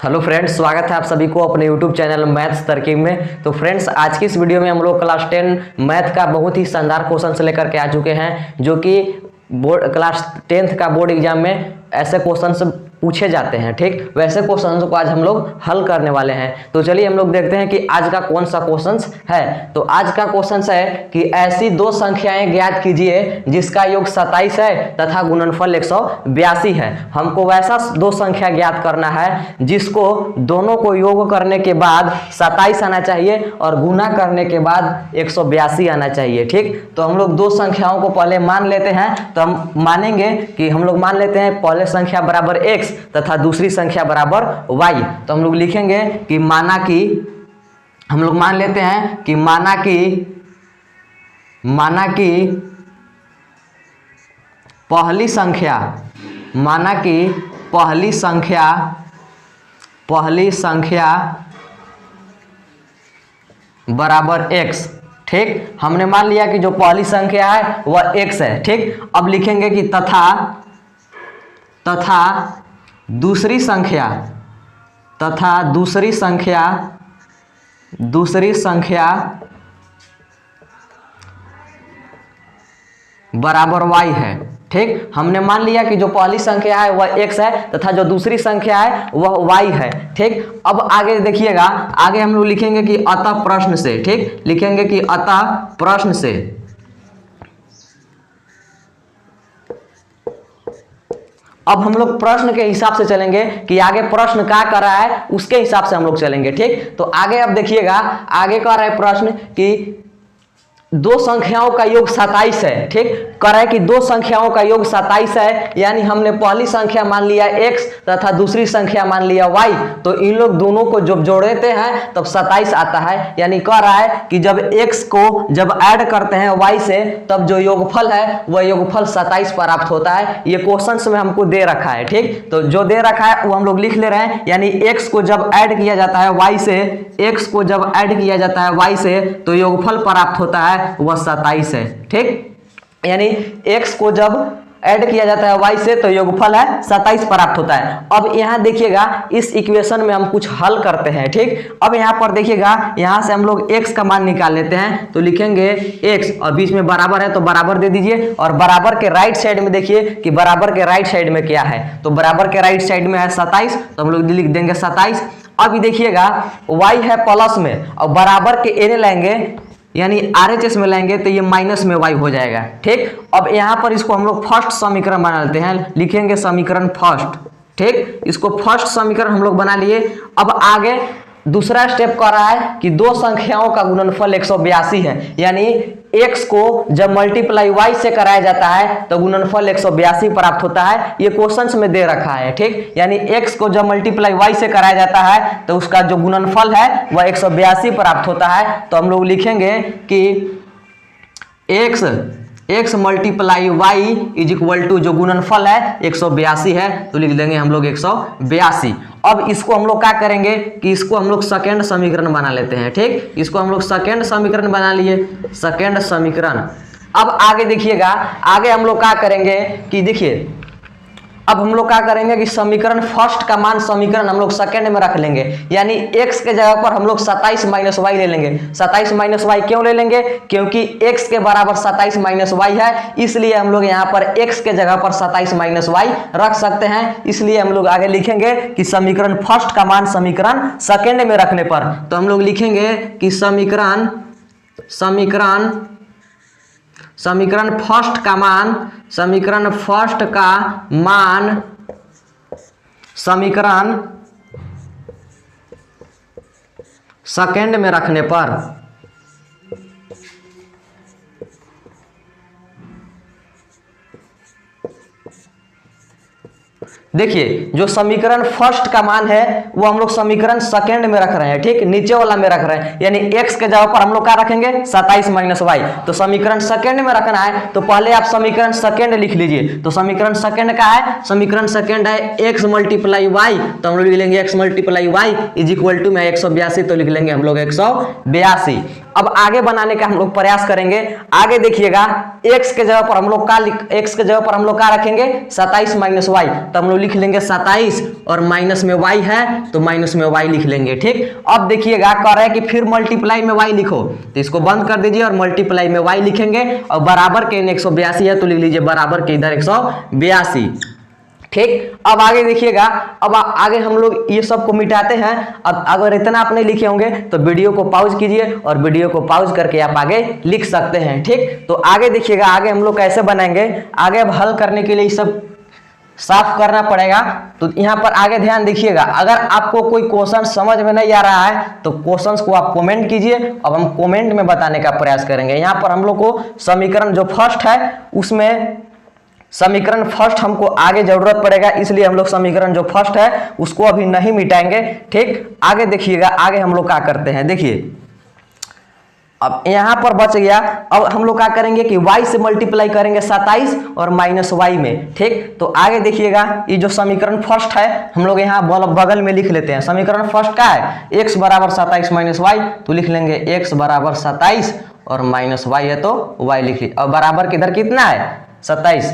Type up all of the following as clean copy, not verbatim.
Hello friends, स्वागत है आप सभी को अपने यूट्यूब चैनल मैथ्स तरकीब में। तो फ्रेंड्स, आज की इस वीडियो में हम लोग क्लास 10 मैथ का बहुत ही शानदार क्वेश्चन से लेकर के आ चुके हैं, जो कि बोर्ड क्लास 10th का बोर्ड एग्जाम में ऐसे क्वेश्चन पूछे जाते हैं। ठीक, वैसे क्वेश्चंस को आज हम लोग हल करने वाले हैं। तो चलिए हम लोग देखते हैं कि आज का कौन सा क्वेश्चंस है। तो आज का क्वेश्चंस है कि ऐसी दो संख्याएं ज्ञात कीजिए जिसका योग 27 है तथा गुणनफल 182 है। हमको वैसा दो संख्या ज्ञात करना है जिसको दोनों को योग करने के बाद 27 आना चाहिए और गुना करने के बाद 182 आना चाहिए। ठीक, तो हम लोग दो संख्याओं को पहले मान लेते हैं। तो हम मानेंगे कि हम लोग मान लेते हैं पहले संख्या बराबर x तथा दूसरी संख्या बराबर y। तो हम लोग लिखेंगे कि माना कि हम लोग मान लेते हैं कि माना कि पहली संख्या बराबर x। ठीक, हमने मान लिया कि जो पहली संख्या है वह x है। ठीक, अब लिखेंगे कि तथा दूसरी संख्या बराबर y है। ठीक, हमने मान लिया कि जो पहली संख्या है वह x है तथा जो दूसरी संख्या है वह y है। ठीक, अब आगे देखिएगा, आगे हम लोग लिखेंगे कि अतः प्रश्न से। ठीक, लिखेंगे कि अतः प्रश्न से अब हम लोग प्रश्न के हिसाब से चलेंगे कि आगे प्रश्न क्या कर रहा है उसके हिसाब से हम लोग चलेंगे। ठीक, तो आगे अब देखिएगा, आगे कह रहा है प्रश्न कि दो संख्याओं का योग 27 है। ठीक, कह रहा है कि दो संख्याओं का योग 27 है, यानी हमने पहली संख्या मान लिया x तथा दूसरी संख्या मान लिया y। तो इन लोग दोनों को जब जोड़ते हैं तब 27 आता है। यानी कह रहा है कि जब x को जब ऐड करते हैं y से तब जो योगफल है वह योगफल 27 प्राप्त होता है। ये क्वेश्चन में हमको दे रखा है। ठीक, तो जो दे रखा है वो हम लोग लिख ले रहे हैं। यानी x को जब ऐड किया जाता है y से, तो योगफल प्राप्त होता है वह 27 है। ठीक, यानी x को जब ऐड किया जाता है y से तो योगफल है 27 प्राप्त होता है। अब यहाँ देखिएगा, इस इक्वेशन में हम कुछ हल करते हैं। ठीक, अब यहाँ पर देखिएगा, यहाँ से हम लोग x का मान निकाल लेते हैं। तो लिखेंगे x और बीच में बराबर है तो बराबर दे दीजिए, और बराबर के राइट साइड में देखिए कि बराबर के राइट साइड में क्या है। तो बराबर के राइट साइड में है 27, तो हम लोग लिख देंगे 27। अब देखिएगा y है प्लस में और बराबर के एने लेंगे यानी RHS में लेंगे तो ये माइनस में y हो जाएगा। ठीक, अब यहाँ पर इसको हम लोग फर्स्ट समीकरण बना लेते हैं। लिखेंगे समीकरण फर्स्ट। ठीक, इसको फर्स्ट समीकरण हम लोग बना लिए। अब आगे दूसरा स्टेप कर रहा है कि दो संख्याओं का गुणनफल 182 है, यानी x को जब मल्टीप्लाई y से कराया जाता है तो गुणनफल 182 प्राप्त होता है। ये क्वेश्चंस में दे रखा है। ठीक, यानी x को जब मल्टीप्लाई y से कराया जाता है तो उसका जो गुणनफल है वह 182 प्राप्त होता है। तो हम लोग लिखेंगे कि x multiply y is equal to जो गुणनफल है 182 है, तो लिख देंगे हम लोग 182। अब इसको हम लोग क्या करेंगे कि इसको हम लोग सेकेंड समीकरण बना लेते हैं। ठीक, इसको हम लोग सेकेंड समीकरण बना लिए, सेकेंड समीकरण। अब आगे देखिएगा, आगे हम लोग क्या करेंगे कि देखिए, अब हम लोग क्या करेंगे कि समीकरण फर्स्ट का मान समीकरण हम लोग सेकेंड में रख लेंगे। यानी x के जगह पर हम लोग 27 माइनस y ले लेंगे। 27 माइनस y क्यों ले लेंगे? क्योंकि x के बराबर 27 माइनस y है, इसलिए हम लोग यहाँ पर x के जगह पर 27 माइनस y रख सकते हैं। इसलिए हम लोग आगे लिखेंगे कि समीकरण फर्स्ट का मान समीकरण सेकेंड में रखने पर, तो हम लोग लिखेंगे कि समीकरण फर्स्ट का मान समीकरण सेकेंड में रखने पर देखिए, जो समीकरण फर्स्ट का मान है वो हम लोग समीकरण सेकेंड में रख रहे हैं। ठीक, नीचे वाला में रख रहे हैं, यानी x के जगह पर हम लोग क्या रखेंगे 27 माइनस y। तो समीकरण सेकेंड में रखना है तो पहले आप समीकरण सेकेंड लिख लीजिए। तो समीकरण सेकेंड का है, समीकरण सेकेंड है x मल्टीप्लाई y, तो हम लोग लिख लेंगे x multiply y is equal to में 182, तो लिख लेंगे हम लोग 182। अब आगे बनाने का हम लोग प्रयास करेंगे। आगे देखिएगा x के जगह पर हम लोग क्या रखेंगे 27 माइनस वाई, तो हम लोग लिख लेंगे 27 और माइनस में y है तो माइनस में y लिख लेंगे। ठीक, अब देखिएगा कह रहा है कि फिर मल्टीप्लाई में y लिखो, तो इसको बंद कर दीजिए और मल्टीप्लाई में y लिखेंगे और बराबर के 182 है तो लिख लीजिए बराबर के इधर 182। ठीक, अब आगे देखिएगा, अब आगे हम लोग ये सब को मिटाते हैं। अब अगर इतना आप नहीं लिखे होंगे तो वीडियो को पॉज कीजिए और वीडियो को पॉज करके आप आगे लिख सकते हैं। ठीक, तो आगे देखिएगा आगे हम लोग कैसे बनाएंगे। आगे अब हल करने के लिए ये सब साफ करना पड़ेगा। तो यहाँ पर आगे ध्यान देखिएगा, अगर आपको कोई क्वेश्चन समझ में नहीं आ रहा है तो क्वेश्चंस को आप कमेंट कीजिए। अब हम कमेंट में बताने का प्रयास करेंगे। यहाँ पर हम लोग को समीकरण जो फर्स्ट है उसमें समीकरण फर्स्ट हमको आगे जरूरत पड़ेगा, इसलिए हम लोग समीकरण जो फर्स्ट है उसको अभी नहीं मिटाएंगे। ठीक, आगे देखिएगा आगे हम लोग क्या करते हैं। देखिए अब यहां पर बच गया, अब हम लोग क्या करेंगे कि y से मल्टीप्लाई करेंगे 27 और माइनस वाई में। ठीक, तो आगे देखिएगा ये जो समीकरण फर्स्ट है हम लोग यहाँ बगल में लिख लेते हैं। समीकरण फर्स्ट क्या है x बराबर 27 माइनस वाई, तो लिख लेंगे x बराबर 27 और माइनस वाई है तो y लिख लीजिए। और बराबर किधर कितना है 27,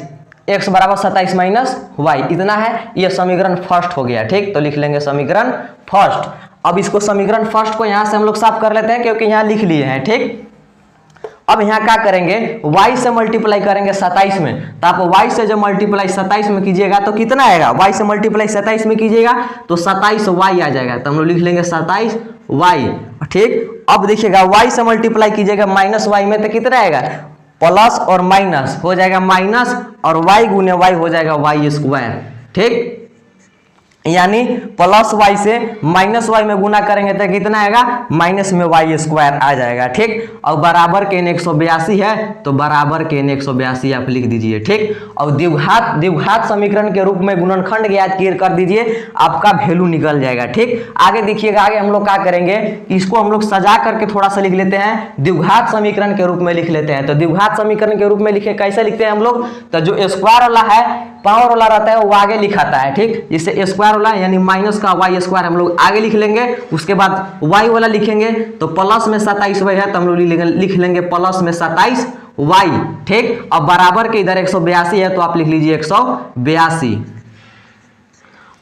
x बराबर 27 माइनस वाई इतना है, यह समीकरण फर्स्ट हो गया। ठीक, तो लिख लेंगे समीकरण फर्स्ट। अब इसको समीकरण फर्स्ट को यहां से हम लोग साफ कर लेते हैं क्योंकि यहां लिख लिए हैं। ठीक, अब यहां क्या करेंगे y से मल्टीप्लाई करेंगे 27 में, तो आप y से जब मल्टीप्लाई 27 में कीजिएगा तो कितना आएगा, y से मल्टीप्लाई 27 में कीजिएगा तो 27y आ जाएगा, तो हम लोग लिख लेंगे 27y। ठीक, अब देखिएगा y से मल्टीप्लाई कीजिएगा माइनस वाई में तो कितना आएगा प्लस और माइनस हो जाएगा माइनस और y गुने y हो जाएगा वाई स्क्वायर। ठीक, यानी प्लस y से माइनस y में गुना करेंगे तो कितना आएगा माइनस में y स्क्वायर आ जाएगा। ठीक, और बराबर के 182 है तो बराबर के 182 आप लिख दीजिए। ठीक, और द्विघात समीकरण के रूप में गुणनखंड ज्ञात कर दीजिए, आपका वैल्यू निकल जाएगा। ठीक, आगे देखिएगा आगे हम लोग क्या करेंगे, इसको हम लोग सजा करके थोड़ा सा लिख लेते हैं, द्विघात समीकरण के रूप में लिख लेते हैं। तो द्विघात समीकरण के रूप में लिखे कैसे लिखते हैं हम लोग, तो जो स्क्वायर वाला है पावर वाला रहता है वो आगे लिखाता है। ठीक, जिससे स्क्वायर वाला यानी माइनस का वाई स्क्वायर हम लोग आगे लिख लेंगे, उसके बाद वाई वाला लिखेंगे तो प्लस में 27 वाई है तो हम लोग लिख लेंगे प्लस में 27 वाई। ठीक, अब बराबर के इधर 182 है तो आप लिख लीजिए 182।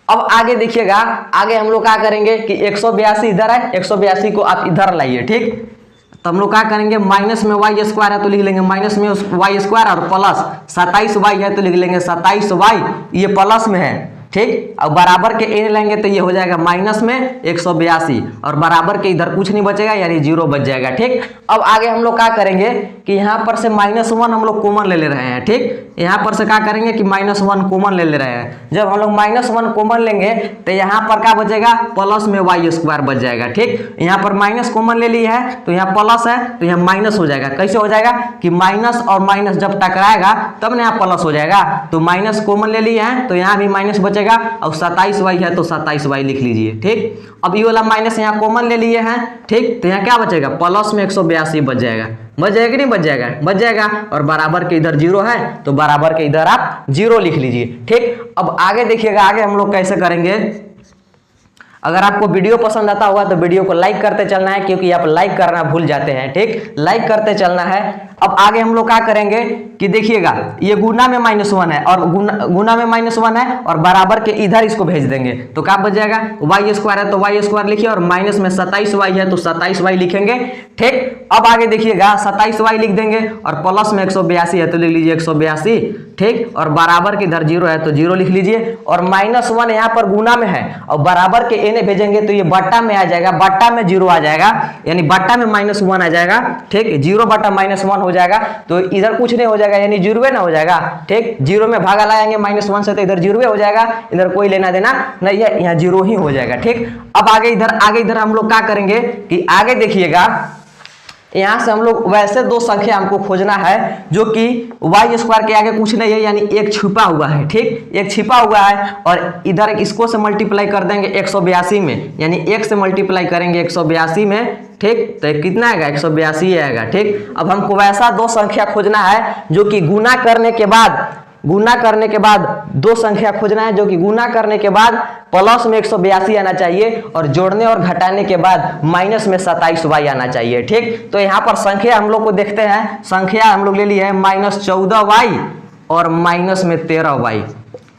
अब आगे देखिएगा आगे हम लोग क्या करेंगे कि 182 इधर है, 182 को आप इधर लाइए। ठीक, तो हम लोग क्या करेंगे माइनस में वाई स्क्वायर है तो लिख लेंगे माइनस में वाई स्क्वायर और प्लस 27 वाई है तो लिख लेंगे 27 वाई, ये प्लस में है। ठीक, अब बराबर के ए लेंगे तो ये हो जाएगा माइनस में 182 और बराबर के इधर कुछ नहीं बचेगा यानी 0 बच जाएगा। ठीक, अब आगे हम लोग क्या करेंगे कि यहाँ पर से -1 हम लोग कॉमन ले रहे हैं। ठीक, यहाँ पर से क्या करेंगे कि -1 कॉमन ले रहे हैं। जब हम लोग -1 कॉमन लेंगे तो यहाँ पर क्या बचेगा प्लस में वाई स्क्वायर बच जाएगा। ठीक, यहाँ पर माइनस कॉमन ले लिया है तो यहाँ प्लस है तो यहाँ माइनस हो जाएगा। कैसे हो जाएगा कि माइनस और माइनस जब टकराएगा तब ना यहाँ प्लस हो जाएगा, तो माइनस कॉमन ले लिया है तो यहाँ भी माइनस बचेगा और 27 वाई है तो 27 वाई लिख लीजिए। ठीक, अब ये वाला माइनस यहाँ कॉमन ले लिए हैं। ठीक, तो यहाँ क्या बचेगा प्लस में 182 बच जाएगा। बच जाएगा कि नहीं बच जाएगा, बच जाएगा। और बराबर के इधर 0 है तो बराबर के इधर आप 0 लिख लीजिए। ठीक, अब आगे देखिएगा आगे हम लोग कैसे करेंगे। अगर आपको वीडियो पसंद आता होगा तो वीडियो को लाइक करते चलना है क्योंकि आप लाइक करना भूल जाते हैं। ठीक, लाइक करते चलना है। अब आगे हम लोग क्या करेंगे कि देखिएगा ये गुना में -1 है और गुना में -1 है और बराबर के इधर इसको भेज देंगे तो क्या बच जाएगा वाई स्क्वायर है तो वाई स्क्वायर लिखिए और माइनस में 27 वाई है तो 27 वाई लिखेंगे। ठीक, अब आगे देखिएगा 27 वाई लिख देंगे और प्लस में 182 है तो लिख लीजिए 182। ठीक, और बराबर के इधर 0 है तो 0 लिख लीजिए और -1 यहाँ पर गुना में है और बराबर के एने भेजेंगे तो ये बट्टा में आ जाएगा, बट्टा में 0 आ जाएगा यानी बट्टा में -1 आ जाएगा। ठीक, 0 बटा -1 हो जाएगा तो इधर कुछ नहीं हो जाएगा यानी 0 ना हो जाएगा। ठीक, 0 में भागा लाएंगे -1 से तो इधर 0 हो जाएगा, इधर कोई लेना देना नहीं है, यहाँ 0 ही हो जाएगा। ठीक, अब आगे इधर हम लोग क्या करेंगे कि आगे देखिएगा यहाँ से हम लोग वैसे दो संख्या हमको खोजना है जो कि वाई स्क्वायर के आगे कुछ नहीं है यानी एक छिपा हुआ है। ठीक, एक छिपा हुआ है और इधर इसको से मल्टीप्लाई कर देंगे 182 में यानी 1 से मल्टीप्लाई करेंगे 182 में। ठीक, तो कितना आएगा 182 आएगा। ठीक, अब हमको वैसा दो संख्या खोजना है जो कि गुना करने के बाद दो संख्या खोजना है जो कि गुना करने के बाद प्लस में 182 आना चाहिए और जोड़ने और घटाने के बाद माइनस में 27y आना चाहिए। ठीक, तो यहाँ पर संख्या हम लोग को देखते हैं, संख्या हम लोग ले ली है -14y और माइनस में 13y।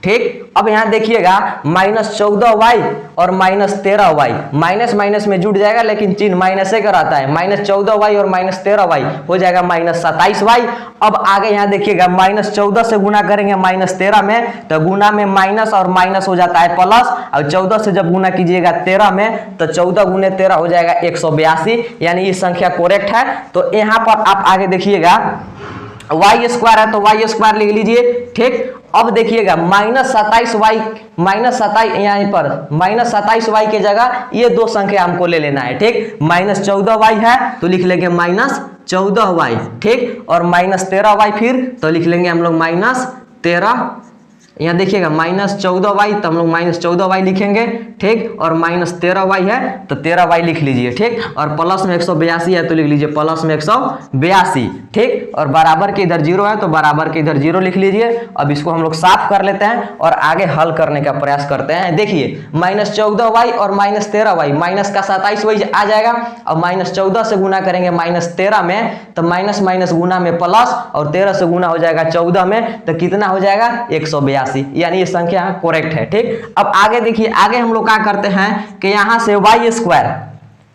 ठीक, अब यहाँ देखिएगा -14y और -13y, माइनस माइनस में जुड़ जाएगा लेकिन चिन्ह माइनस से कराता है, -14y और -13y हो जाएगा -27y। अब आगे यहाँ देखिएगा -14 से गुना करेंगे -13 में तो गुना में माइनस और माइनस हो जाता है प्लस, और 14 से जब गुना कीजिएगा 13 में तो 14 गुने 13 हो जाएगा 182, यानी ये संख्या करेक्ट है। तो यहाँ पर आप आगे देखिएगा y स्क्वायर है तो y स्क्वायर लिख लीजिए। ठीक, अब देखिएगा -27y, -27 यहाँ पर -27y के जगह ये दो संख्या हमको ले लेना है। ठीक, -14y है तो लिख लेंगे -14y। ठीक, और -13y फिर तो लिख लेंगे हम लोग -13। यहाँ देखिएगा -14y तो हम लोग -14y लिखेंगे। ठीक, और -13y है तो 13y लिख लीजिए। ठीक, और प्लस में 182 है तो लिख लीजिए प्लस में 182। ठीक, और बराबर के इधर 0 है तो बराबर के इधर 0 लिख लीजिए। अब इसको हम लोग साफ कर लेते हैं और आगे हल करने का प्रयास करते हैं। देखिए -14y और -13y, माइनस का 27y आ जाएगा। अब -14 से गुना करेंगे -13 में तो माइनस माइनस गुना में प्लस, और 13 से गुना हो जाएगा 14 में तो कितना हो जाएगा 182, यानी ये संख्या करेक्ट है। ठीक, अब आगे देखिए, आगे हम लोग क्या करते हैं कि यहाँ से y स्क्वायर,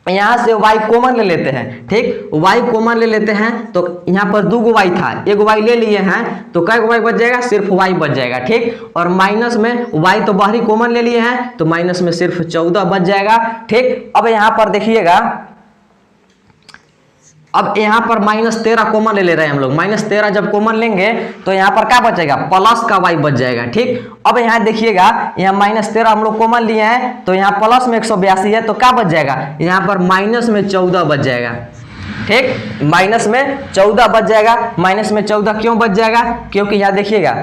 यहाँ से y कॉमन ले लेते हैं। ठीक, y कॉमन ले लेते हैं तो यहाँ पर 2 y था, 1 y ले लिए हैं तो कै y बच जाएगा, सिर्फ y बच जाएगा। ठीक, और माइनस में y तो बाहरी कॉमन ले लिए हैं तो माइनस में सिर्फ 14 बच जाएगा। ठीक, अब यहाँ पर देखिएगा, अब यहाँ पर -13 कॉमन ले रहे हैं हम लोग। -13 जब कॉमन लेंगे तो यहाँ पर क्या बचेगा, प्लस का y बच जाएगा। ठीक, अब यहाँ देखिएगा, यहाँ -13 हम लोग कॉमन लिए हैं तो यहाँ प्लस में 182 है तो क्या बच जाएगा, यहाँ पर माइनस में 14 बच जाएगा। ठीक, माइनस में 14 बच जाएगा। माइनस में 14 क्यों बच जाएगा, क्योंकि यहाँ देखिएगा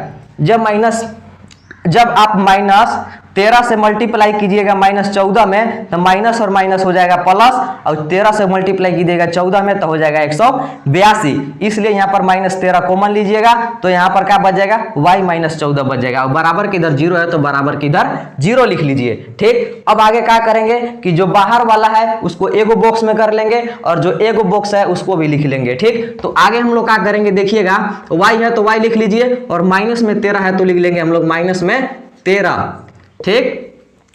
जब आप -13 से मल्टीप्लाई कीजिएगा -14 में तो माइनस और माइनस हो जाएगा प्लस, और 13 से मल्टीप्लाई कीजिएगा 14 में तो हो जाएगा 182। इसलिए यहाँ पर -13 कॉमन लीजिएगा तो यहाँ पर क्या बच जाएगा, y -14 बच जाएगा। और बराबर के इधर 0 है तो बराबर के इधर 0 लिख लीजिए। ठीक, अब आगे क्या करेंगे कि जो बाहर वाला है उसको एगो बॉक्स में कर लेंगे और जो एगो बॉक्स है उसको भी लिख लेंगे। ठीक, तो आगे हम लोग क्या करेंगे, देखिएगा y है तो y लिख लीजिए, और माइनस में 13 है तो लिख लेंगे हम लोग माइनस में 13। ठीक,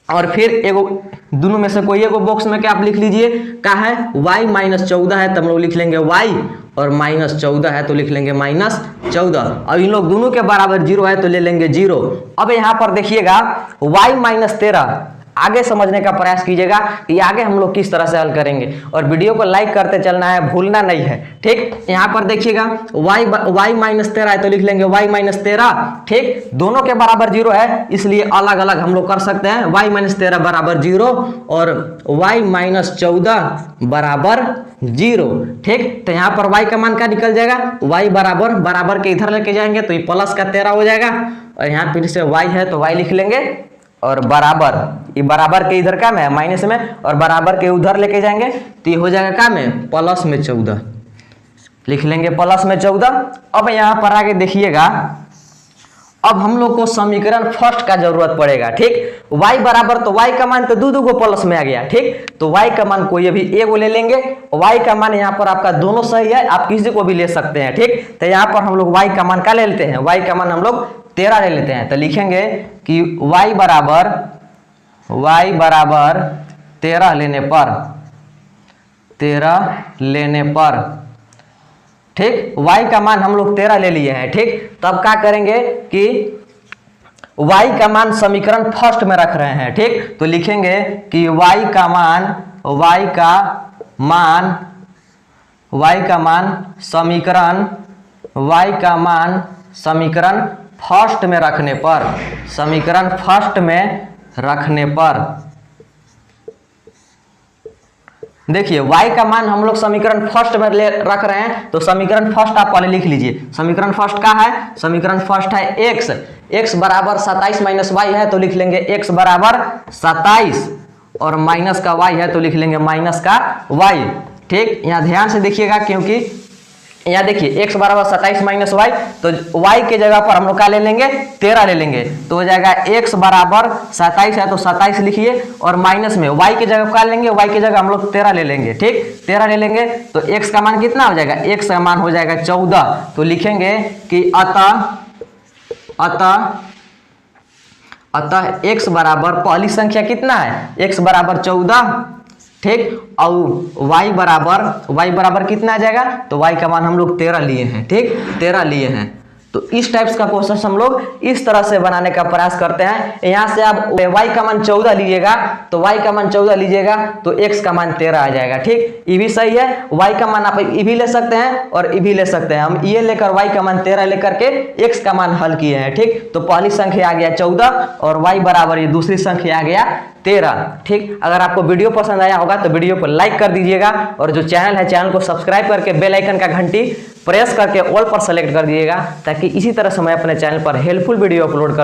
और फिर एगो दोनों में से कोई एगो बॉक्स में क्या आप लिख लीजिए, क्या है y -14 है तो हम लोग लिख लेंगे y, और -14 है तो लिख लेंगे -14। अब इन लोग दोनों के बराबर 0 है तो ले लेंगे 0। अब यहाँ पर देखिएगा y -13, आगे समझने का प्रयास कीजिएगा कि आगे हम लोग किस तरह से हल करेंगे, और वीडियो को लाइक करते चलना है, भूलना नहीं है। ठीक, यहाँ पर देखिएगा y -13 है तो लिख लेंगे y -13। ठीक, दोनों के बराबर 0 है इसलिए अलग अलग हम लोग कर सकते हैं। y -13 बराबर 0 और y -14 बराबर 0। ठीक, तो यहाँ पर y का मान क्या निकल जाएगा, y बराबर के इधर लेके जाएंगे तो ये प्लस का 13 हो जाएगा, और यहाँ फिर से y है तो y लिख लेंगे, और बराबर, ये बराबर के इधर का में है माइनस में, और बराबर के उधर लेके जाएंगे तो ये हो जाएगा क्या में, प्लस में 14 लिख लेंगे, प्लस में 14। अब यहाँ पर आगे देखिएगा, अब हम लोग को समीकरण फर्स्ट का जरूरत पड़ेगा। ठीक, y बराबर तो y का मान तो दो को प्लस में आ गया। ठीक, तो y का मान कोई भी एगो ले लेंगे, y का मान यहाँ पर आपका दोनों सही है, आप किसी को भी ले सकते हैं। ठीक, तो यहाँ पर हम लोग y का मान क्या ले लेते हैं, y का मान हम लोग 13 ले लेते हैं, तो लिखेंगे कि y बराबर 13 लेने पर ठीक, y का मान हम लोग 13 ले लिए हैं। ठीक, तब क्या करेंगे कि y का मान समीकरण फर्स्ट में रख रहे हैं। ठीक, तो लिखेंगे कि y का समीकरण फर्स्ट में रखने पर देखिए y का मान हम लोग समीकरण फर्स्ट में रख रहे हैं, तो समीकरण फर्स्ट आप पहले लिख लीजिए। समीकरण फर्स्ट का है, समीकरण फर्स्ट है x बराबर 27 माइनस y है तो लिख लेंगे x बराबर 27, और माइनस का y है तो लिख लेंगे माइनस का y। ठीक, यहाँ ध्यान से देखिएगा क्योंकि यहाँ देखिए x बराबर 27 माइनस वाई, तो y के जगह पर हम लोग क्या ले लेंगे 13 ले लेंगे, तो हो जाएगा x बराबर 27 है तो 27 लिखिए, और माइनस में y के जगह क्या लेंगे, y के जगह हम लोग 13 ले लेंगे, ठीक 13 ले लेंगे, तो x का मान कितना हो जाएगा, x का मान हो जाएगा 14, तो लिखेंगे कि अतः x बराबर पहली संख्या कितना है, x बराबर 14, ठीक, और y बराबर कितना आ जाएगा, तो y का मान हम लोग 13 लिए हैं, ठीक 13 लिए हैं। तो इस टाइप्स का क्वेश्चन हम लोग इस तरह से बनाने का प्रयास करते हैं। यहाँ से आप y का मान 14 लीजिएगा, तो y का मान 14 लीजिएगा तो x का मान 13 आ जाएगा, ठीक, ये भी सही है। y का मान आप ये भी ले सकते हैं और ये भी ले सकते हैं, हम ये लेकर y का मान 13 लेकर के x का मान हल किए हैं, ठीक। तो पहली संख्या आ गया 14 और y बराबर ये दूसरी संख्या आ गया 13, ठीक। अगर आपको वीडियो पसंद आया होगा तो वीडियो को लाइक कर दीजिएगा, और जो चैनल है चैनल को सब्सक्राइब करके बेल आइकन का घंटी प्रेस करके ऑल पर सेलेक्ट कर दीजिएगा, ताकि इसी तरह से मैं अपने चैनल पर हेल्पफुल वीडियो अपलोड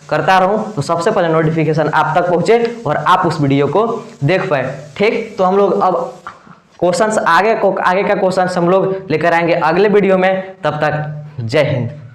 करता रहूं, तो सबसे पहले नोटिफिकेशन आप तक पहुंचे और आप उस वीडियो को देख पाए, ठीक। तो हम लोग अब क्वेश्चंस आगे का क्वेश्चंस हम लोग लेकर आएंगे अगले वीडियो में, तब तक जय हिंद।